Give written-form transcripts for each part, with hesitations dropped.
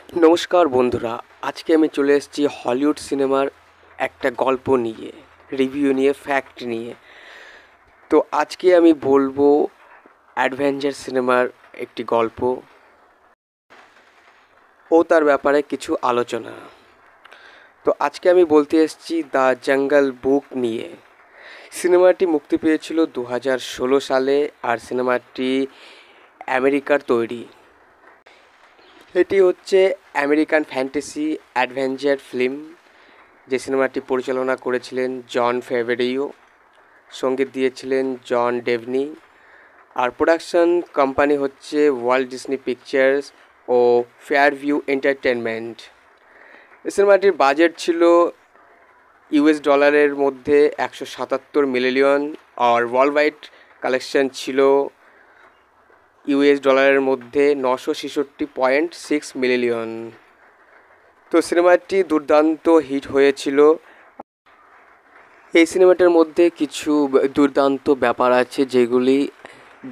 নমস্কার বন্ধুরা, আজকে আমি চলে এসেছি হলিউড সিনেমার একটা গল্প নিয়ে, রিভিউ নিয়ে, ফ্যাক্ট নিয়ে। তো আজকে আমি বলবো অ্যাডভেঞ্চার সিনেমার একটি গল্প ও তার ব্যাপারে কিছু আলোচনা। তো আজকে আমি বলতে এসেছি দ্য জঙ্গল বুক নিয়ে। সিনেমাটি মুক্তি পেয়েছিল 2016 সালে, আর সিনেমাটি আমেরিকার তৈরি। এটি হচ্ছে আমেরিকান ফ্যান্টাসি অ্যাডভেঞ্চার ফিল্ম, যে সিনেমাটি পরিচালনা করেছিলেন জন ফেভারিও, সঙ্গীত দিয়েছিলেন জন ডেভনি, আর প্রোডাকশন কোম্পানি হচ্ছে ওয়াল্ট ডিজনি পিকচার্স ও ফেয়ারভিউ এন্টারটেনমেন্ট। এই সিনেমাটির বাজেট ছিল ইউএস ডলারের মধ্যে 177 মিলিয়ন, আর ওয়ার্ল্ড ওয়াইড কালেকশন ছিল ইউএস ডলারের মধ্যে 966.6 মিলিয়ন। তো সিনেমাটি দুর্দান্ত হিট হয়েছিল। এই সিনেমাটার মধ্যে কিছু দুর্দান্ত ব্যাপার আছে যেগুলি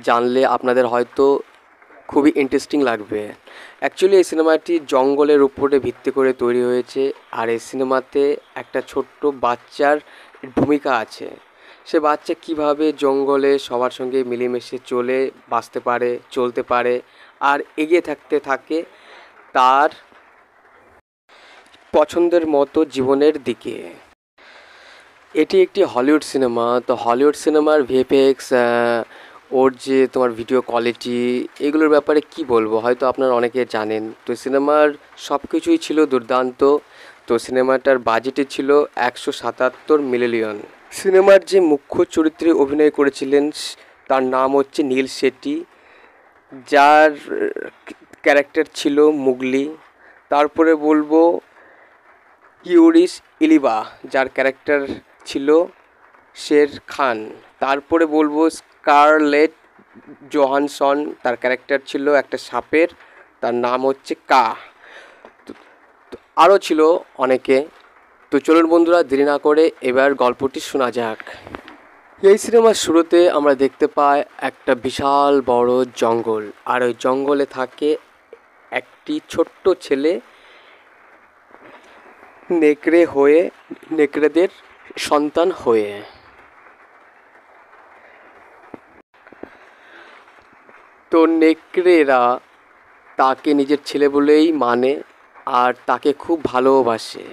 জানলে আপনাদের হয়তো খুবই ইন্টারেস্টিং লাগবে। অ্যাকচুয়ালি এই সিনেমাটি জঙ্গলের উপরে ভিত্তি করে তৈরি হয়েছে, আর এই সিনেমাতে একটা ছোট্ট বাচ্চার ভূমিকা আছে। সে বাচ্চা কিভাবে জঙ্গলে সবার সঙ্গে মিলেমিশে চলে বাঁচতে পারে, চলতে পারে, আর এগিয়ে থাকতে থাকে তার পছন্দের মতো জীবনের দিকে। এটি একটি হলিউড সিনেমা। তো হলিউড সিনেমার ভিএফএক্স, ওর যে তোমার ভিডিও কোয়ালিটি, এগুলোর ব্যাপারে কি বলবো, হয়তো আপনারা অনেকে জানেন। তো সিনেমার সব কিছুই ছিল দুর্দান্ত। তো সিনেমাটার বাজেটে ছিল 177 মিলিয়ন। সিনেমার যে মুখ্য চরিত্রে অভিনয় করেছিলেন তার নাম হচ্ছে নীল শেট্টি, যার ক্যারেক্টার ছিল মুগলি। তারপরে বলবো ইউরিস ইলিবা, যার ক্যারেক্টার ছিল শের খান। তারপরে বলবো স্কারলেট জোহানসন, তার ক্যারেক্টার ছিল একটা সাপের, তার নাম হচ্ছে কা। আরও ছিল অনেকে। তো চলুন বন্ধুরা, দেরি না করে এবার গল্পটি শোনা যাক। এই সিনেমার শুরুতে আমরা দেখতে পাই একটা বিশাল বড় জঙ্গল, আর ওই জঙ্গলে থাকে একটি ছোট্ট ছেলে নেকড়ে হয়ে, নেকড়েদের সন্তান হয়ে। তো নেকড়েরা তাকে নিজের ছেলে বলেই মানে, আর তাকে খুব ভালোবাসে।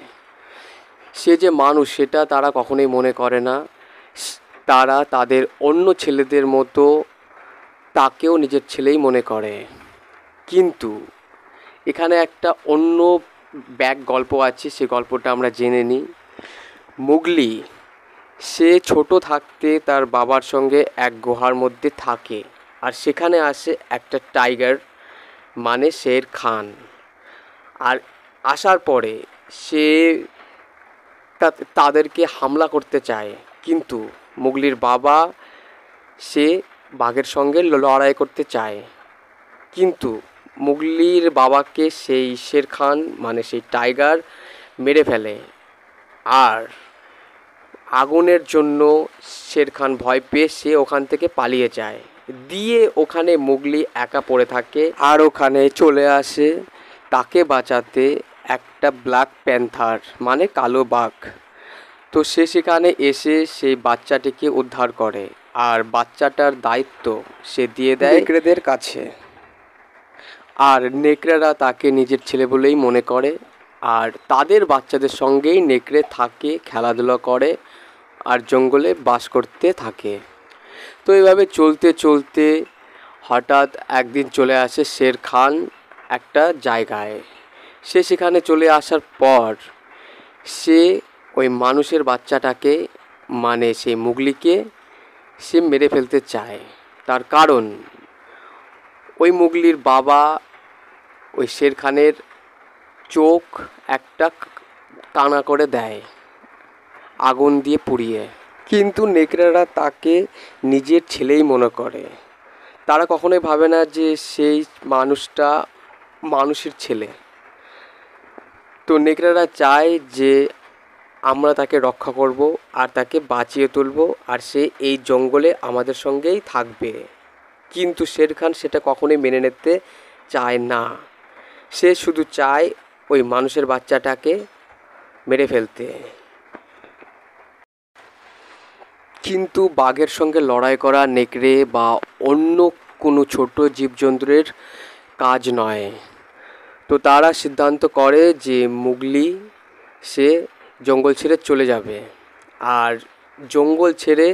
সে যে মানুষ সেটা তারা কখনোই মনে করে না। তারা তাদের অন্য ছেলেদের মতো তাকেও নিজের ছেলেই মনে করে। কিন্তু এখানে একটা অন্য ব্যাক গল্প আছে, সে গল্পটা আমরা জেনে নিই। মুগলি, সে ছোট থাকতে তার বাবার সঙ্গে এক গুহার মধ্যে থাকে, আর সেখানে আসে একটা টাইগার মানে শের খান। আর আসার পরে সে তাদেরকে হামলা করতে চায়, কিন্তু মুগলির বাবা সে বাঘের সঙ্গে লড়াই করতে চায়, কিন্তু মুগলির বাবাকে সেই শের খান মানে সেই টাইগার মেরে ফেলে। আর আগুনের জন্য শের খান ভয় পেয়ে সে ওখান থেকে পালিয়ে যায়, দিয়ে ওখানে মুগলি একা পড়ে থাকে। আর ওখানে চলে আসে তাকে বাঁচাতে একটা ব্ল্যাক প্যান্থার মানে কালো বাঘ। তো সে সেখানে এসে সেই বাচ্চাটিকে উদ্ধার করে, আর বাচ্চাটার দায়িত্ব সে দিয়ে দেয় নেকড়েদের কাছে। আর নেকড়েরা তাকে নিজের ছেলে বলেই মনে করে, আর তাদের বাচ্চাদের সঙ্গেই নেকড়ে থাকে, খেলাধুলা করে, আর জঙ্গলে বাস করতে থাকে। তো এইভাবে চলতে চলতে হঠাৎ একদিন চলে আসে শের খান একটা জায়গায়। সে সেখানে চলে আসার পর সে ওই মানুষের বাচ্চাটাকে মানে সেই মুগলিকে সে মেরে ফেলতে চায়। তার কারণ ওই মুগলির বাবা ওই শের খানের চোখ একটা কানা করে দেয় আগুন দিয়ে পুড়িয়ে। কিন্তু নেকড়েরা তাকে নিজের ছেলেই মনে করে। তারা কখনোই ভাবে না যে সেই মানুষটা মানুষের ছেলে। তো নেকড়েরা চায় যে আমরা তাকে রক্ষা করব, আর তাকে বাঁচিয়ে তুলব, আর সে এই জঙ্গলে আমাদের সঙ্গেই থাকবে। কিন্তু শের খান সেটা কখনোই মেনে নিতে চায় না। সে শুধু চায় ওই মানুষের বাচ্চাটাকে মেরে ফেলতে। কিন্তু বাঘের সঙ্গে লড়াই করা নেকড়ে বা অন্য কোনো ছোট জীবজন্তুর কাজ নয়। তো তারা সিদ্ধান্ত করে যে মোগলি সে জঙ্গল ছেড়ে চলে যাবে। আর জঙ্গল ছেড়ে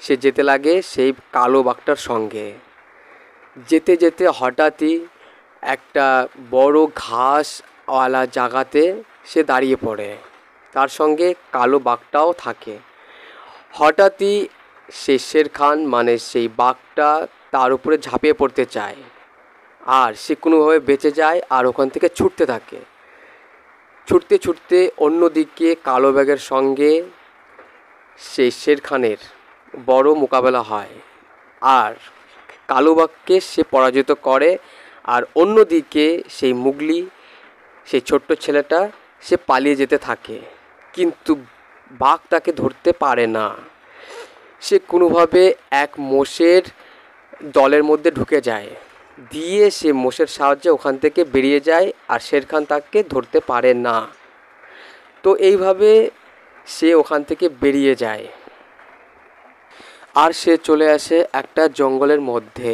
সে যেতে লাগে সেই কালো বাঘটার সঙ্গে। যেতে যেতে হঠাৎই একটা বড় ঘাসওয়ালা জায়গাতে সে দাঁড়িয়ে পড়ে। তার সঙ্গে কালো বাঘটাও থাকে। হঠাৎই সেই শের খান মানে সেই বাঘটা তার উপরে ঝাঁপিয়ে পড়তে চায়, আর সে কোনোভাবে বেঁচে যায় আর ওখান থেকে ছুটতে থাকে। ছুটতে ছুটতে অন্যদিকে কালো বাঘের সঙ্গে সেই শের খানের বড় মোকাবেলা হয়, আর কালো বাঘকে সে পরাজিত করে। আর অন্যদিকে সেই মোগলি, সেই ছোট্ট ছেলেটা, সে পালিয়ে যেতে থাকে। কিন্তু বাঘ তাকে ধরতে পারে না। সে কোনোভাবে এক মোষের দলের মধ্যে ঢুকে যায়, দিয়ে সে মোষের সাহায্যে ওখান থেকে বেরিয়ে যায়, আর শের খান তাকে ধরতে পারে না। তো এইভাবে সে ওখান থেকে বেরিয়ে যায়, আর সে চলে আসে একটা জঙ্গলের মধ্যে।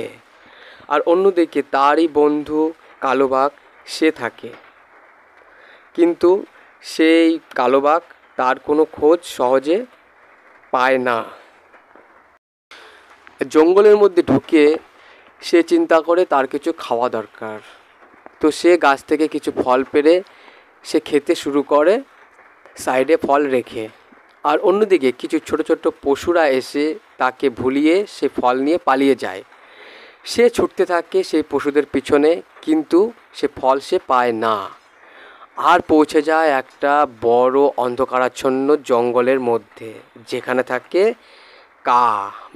আর অন্যদিকে তারই বন্ধু কালো বাঘ সে থাকে, কিন্তু সেই কালো বাঘ তার কোনো খোঁজ সহজে পায় না। জঙ্গলের মধ্যে ঢুকে সে চিন্তা করে তার কিছু খাওয়া দরকার। তো সে গাছ থেকে কিছু ফল পেড়ে সে খেতে শুরু করে, সাইডে ফল রেখে। আর অন্যদিকে কিছু ছোট ছোট পশুরা এসে তাকে ভুলিয়ে সে ফল নিয়ে পালিয়ে যায়। সে ছুটতে থাকে সেই পশুদের পিছনে, কিন্তু সে ফল সে পায় না। আর পৌঁছে যায় একটা বড় অন্ধকারাচ্ছন্ন জঙ্গলের মধ্যে, যেখানে থাকে কা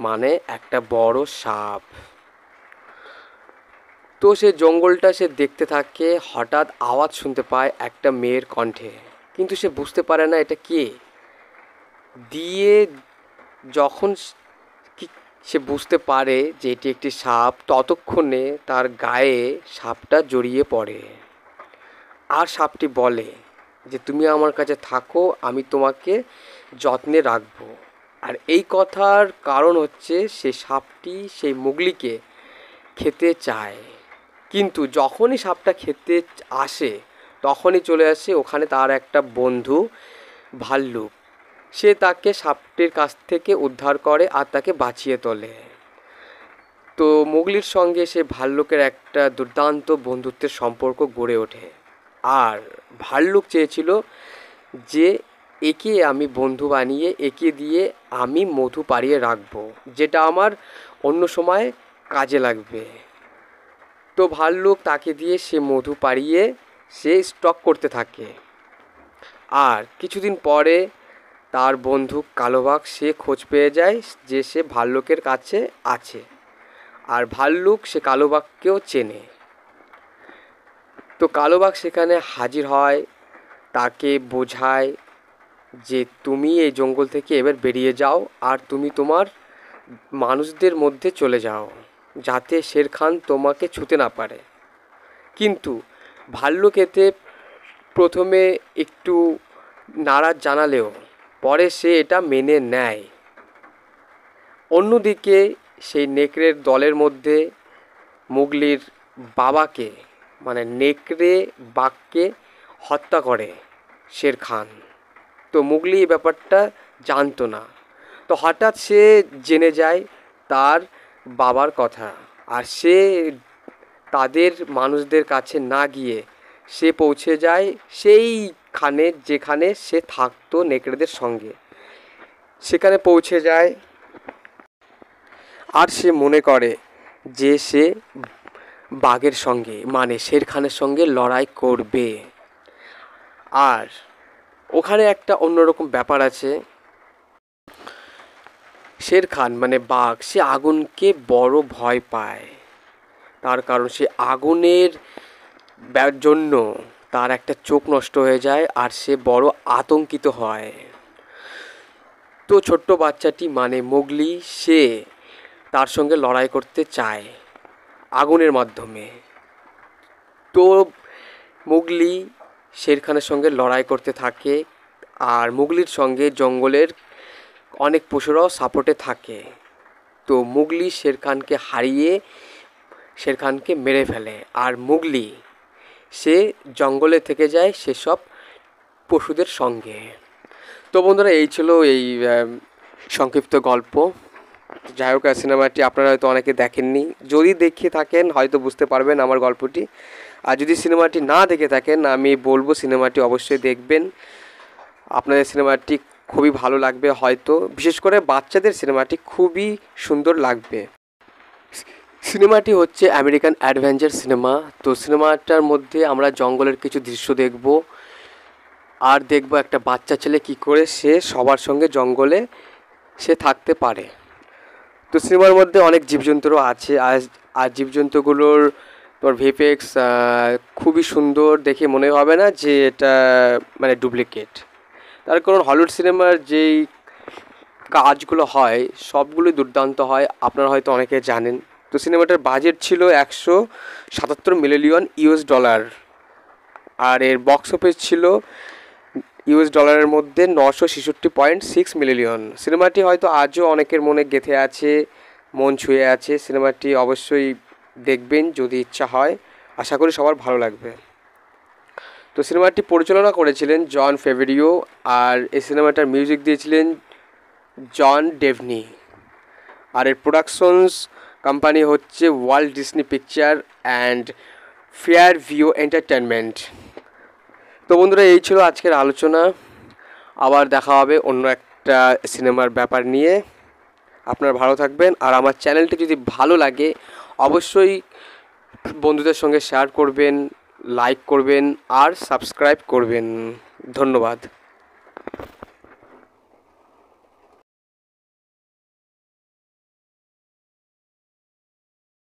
মানে একটা বড় সাপ। তো সে জঙ্গলটা সে দেখতে থাকে। হঠাৎ আওয়াজ শুনতে পায় একটা মেয়ের কণ্ঠে, কিন্তু সে বুঝতে পারে না এটা কে। দিয়ে যখন সে বুঝতে পারে যে এটি একটি সাপ, ততক্ষণে তার গায়ে সাপটা জড়িয়ে পড়ে। আর সাপটি বলে যে তুমি আমার কাছে থাকো, আমি তোমাকে যত্নে রাখবো। আর এই কথার কারণ হচ্ছে সে সাপটি সেই মোগলিকে খেতে চায়। কিন্তু যখনই সাপটা খেতে আসে, তখনই চলে আসে ওখানে তার একটা বন্ধু ভাল্লুক। সে তাকে সাপটির কাছ থেকে উদ্ধার করে আর তাকে বাঁচিয়ে তোলে। তো মোগলির সঙ্গে সে ভাল্লুকের একটা দুর্দান্ত বন্ধুত্বের সম্পর্ক গড়ে ওঠে। আর ভাল্লুক চেয়েছিল যে একে আমি বন্ধু বানিয়ে একে দিয়ে আমি মধু পাড়িয়ে রাখবো, যেটা আমার অন্য সময় কাজে লাগবে। তো ভাল্লুক তাকে দিয়ে সে মধু পাড়িয়ে সে স্টক করতে থাকে। আর কিছুদিন পরে তার বন্ধু কালো বাঘ সে খোঁজ পেয়ে যায় যে সে ভাল্লুকের কাছে আছে, আর ভাল্লুক সে কালো বাঘকেও চেনে। তো কালো বাঘ সেখানে হাজির হয়, তাকে বোঝায় যে তুমি এই জঙ্গল থেকে এবার বেরিয়ে যাও, আর তুমি তোমার মানুষদের মধ্যে চলে যাও, যাতে শের খান তোমাকে ছুঁতে না পারে। কিন্তু ভাল্লুক এতে প্রথমে একটু নারাজ জানালেও পরে সে এটা মেনে নেয়। অন্যদিকে সেই নেকড়ের দলের মধ্যে মোগলির বাবাকে মানে নেকড়ে বাঘকে হত্যা করে শের খান। তো মোগলি এই ব্যাপারটা জানতো না। তো হঠাৎ সে জেনে যায় তার বাবার কথা, আর সে তাদের মানুষদের কাছে না গিয়ে সে পৌঁছে যায় সেইখানে যেখানে সে থাকতো নেকড়েদের সঙ্গে। সেখানে পৌঁছে যায়, আর সে মনে করে যে সে বাঘের সঙ্গে মানে শের খানের সঙ্গে লড়াই করবে। আর ওখানে একটা অন্যরকম ব্যাপার আছে। শের খান মানে বাঘ সে আগুনকে বড় ভয় পায়, তার কারণ সে আগুনের জন্য তার একটা চোখ নষ্ট হয়ে যায়, আর সে বড় আতঙ্কিত হয়। তো ছোট্ট বাচ্চাটি মানে মোগলি সে তার সঙ্গে লড়াই করতে চায় আগুনের মাধ্যমে। তো মোগলি শের খানের সঙ্গে লড়াই করতে থাকে, আর মোগলির সঙ্গে জঙ্গলের অনেক পশুরাও সাপোর্টে থাকে। তো মোগলি শের খানকে হারিয়ে শের খানকে মেরে ফেলে, আর মোগলি সে জঙ্গলে থেকে যায় সেসব পশুদের সঙ্গে। তো বন্ধুরা, এই ছিল এই সংক্ষিপ্ত গল্প। যাই হোক, সিনেমাটি আপনারা হয়তো অনেকে দেখেননি, যদি দেখে থাকেন হয়তো বুঝতে পারবেন আমার গল্পটি। আর যদি সিনেমাটি না দেখে থাকেন, আমি বলবো সিনেমাটি অবশ্যই দেখবেন। আপনাদের সিনেমাটি খুবই ভালো লাগবে হয়তো, বিশেষ করে বাচ্চাদের সিনেমাটি খুবই সুন্দর লাগবে। সিনেমাটি হচ্ছে আমেরিকান অ্যাডভেঞ্চার সিনেমা। তো সিনেমাটার মধ্যে আমরা জঙ্গলের কিছু দৃশ্য দেখব, আর দেখব একটা বাচ্চা ছেলে কী করে সে সবার সঙ্গে জঙ্গলে সে থাকতে পারে। তো সিনেমার মধ্যে অনেক জীবজন্তুরও আছে, আর জীবজন্তুগুলোর তোর ভিএফএক্স খুবই সুন্দর, দেখে মনে হবে না যে এটা মানে ডুপ্লিকেট। তার কারণ হলিউড সিনেমার যেই কাজগুলো হয় সবগুলোই দুর্দান্ত হয়, আপনারা হয়তো অনেকে জানেন। তো সিনেমাটার বাজেট ছিল $177 মিলিয়ন, আর এর বক্স অফিস ছিল $, মধ্যে $966.6 মিলিয়ন। সিনেমাটি হয়তো আজও অনেকের মনে গেঁথে আছে, মন ছুঁয়ে আছে। সিনেমাটি অবশ্যই দেখবেন যদি ইচ্ছা হয়, আশা করি সবার ভালো লাগবে। তো সিনেমাটি পরিচালনা করেছিলেন জন ফেভারিও, আর এই সিনেমাটার মিউজিক দিয়েছিলেন জন ডেভনি, আর এর প্রোডাকশনস কোম্পানি হচ্ছে Walt Disney picture and fair view entertainment. তো বন্ধুরা, এই ছিল আজকের আলোচনা। আবার দেখা হবে অন্য একটা সিনেমার ব্যাপার নিয়ে। আপনারা ভালো থাকবেন, আর আমার চ্যানেলটি যদি ভালো লাগে অবশ্যই বন্ধুদের সঙ্গে শেয়ার করবেন, লাইক করবেন আর সাবস্ক্রাইব করবেন। ধন্যবাদ।